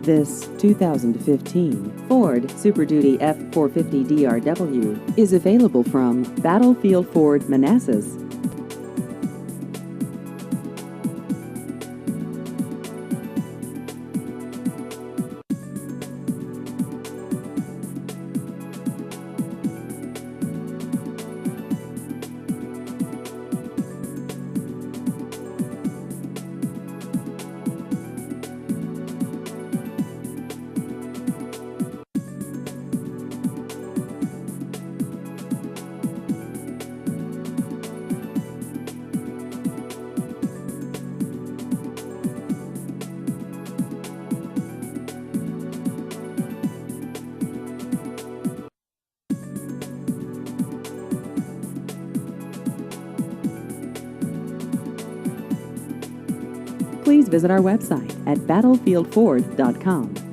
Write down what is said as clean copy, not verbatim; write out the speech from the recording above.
This 2015 Ford Super Duty F-450 DRW is available from Battlefield Ford, Manassas. Please visit our website at battlefieldford.com.